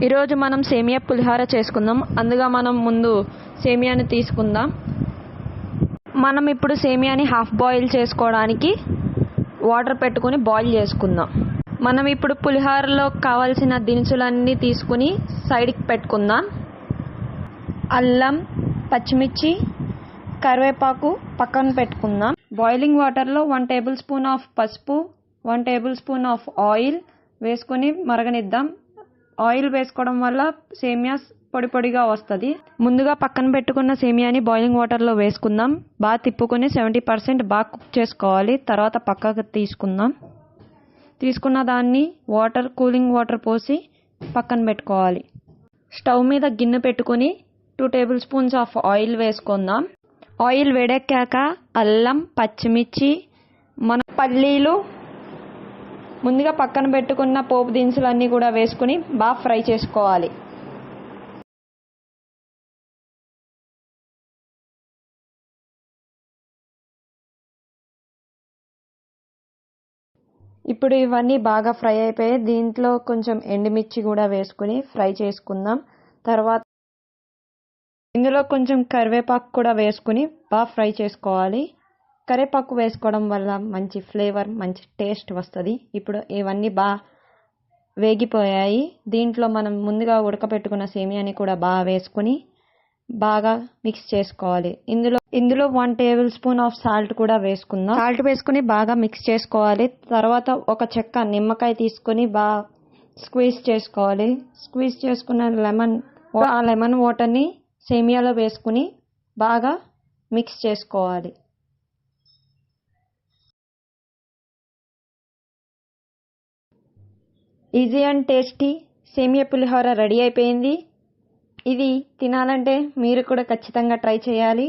ఈరోజు మనం సేమియా పులిహోర చేసుకుందాం. అందుగా మనం ముందు సేమియాని తీసుకుందాం. మనం ఇప్పుడు సేమియాని హాఫ్ బాయిల్ చేసుకోవడానికి వాటర్ పెట్టుకుని బాయిల్ చేసుకుందాం. మనం ఇప్పుడు పులిహోరలో కావాల్సిన దినుసులన్నీ తీసుకుని సైడ్కి పెట్టుకుందాం. అల్లం, పచ్చిమిర్చి, కరివేపాకు పక్కన పెట్టుకుందాం. బాయిలింగ్ వాటర్లో 1 టేబుల్ స్పూన్ ఆఫ్ పసుపు, 1 టేబుల్ స్పూన్ ఆఫ్ ఆయిల్ వేసుకొని మరగనిద్దాం. ఆయిల్ వేసుకోవడం వల్ల సేమియా పొడి పొడిగా వస్తుంది. ముందుగా పక్కన పెట్టుకున్న సేమియాని బాయిలింగ్ వాటర్లో వేసుకుందాం. బాగా తిప్పుకొని 70% బాగా కుక్ చేసుకోవాలి. తర్వాత పక్కకు తీసుకున్న దాన్ని కూలింగ్ వాటర్ పోసి పక్కన పెట్టుకోవాలి. స్టవ్ మీద గిన్నె పెట్టుకుని 2 టేబుల్ స్పూన్స్ ఆఫ్ ఆయిల్ వేసుకుందాం. ఆయిల్ వేడెక్కాక అల్లం, పచ్చిమిర్చి, మన పల్లీలు, ముందుగా పక్కన పెట్టుకున్న పోపు దినుసులన్నీ కూడా వేసుకుని బాగా ఫ్రై చేసుకోవాలి. ఇప్పుడు ఇవన్నీ బాగా ఫ్రై అయిపోయాయి. దీంట్లో కొంచెం ఎండుమిర్చి కూడా వేసుకుని ఫ్రై చేసుకుందాం. తర్వాత ఇందులో కొంచెం కరివేపాకు కూడా వేసుకుని బాగా ఫ్రై చేసుకోవాలి. కరివేపాకు వేసుకోవడం వల్ల మంచి ఫ్లేవర్, మంచి టేస్ట్ వస్తుంది. ఇప్పుడు ఇవన్నీ బాగా వేగిపోయాయి. దీంట్లో మనం ముందుగా ఉడకపెట్టుకున్న సేమియాని కూడా బాగా వేసుకుని బాగా మిక్స్ చేసుకోవాలి. ఇందులో 1 టేబుల్ స్పూన్ ఆఫ్ సాల్ట్ కూడా వేసుకుందాం. సాల్ట్ వేసుకుని బాగా మిక్స్ చేసుకోవాలి. తర్వాత ఒక చెక్క నిమ్మకాయ తీసుకొని బాగా స్క్వీజ్ చేసుకోవాలి. స్క్వీజ్ చేసుకున్న లెమన్ వాటర్ని సేమియాలో వేసుకుని బాగా మిక్స్ చేసుకోవాలి. ఈజీ అండ్ టేస్టీ సేమియా పులిహోర రెడీ అయిపోయింది. ఇది తినాలంటే మీరు కూడా ఖచ్చితంగా ట్రై చేయాలి.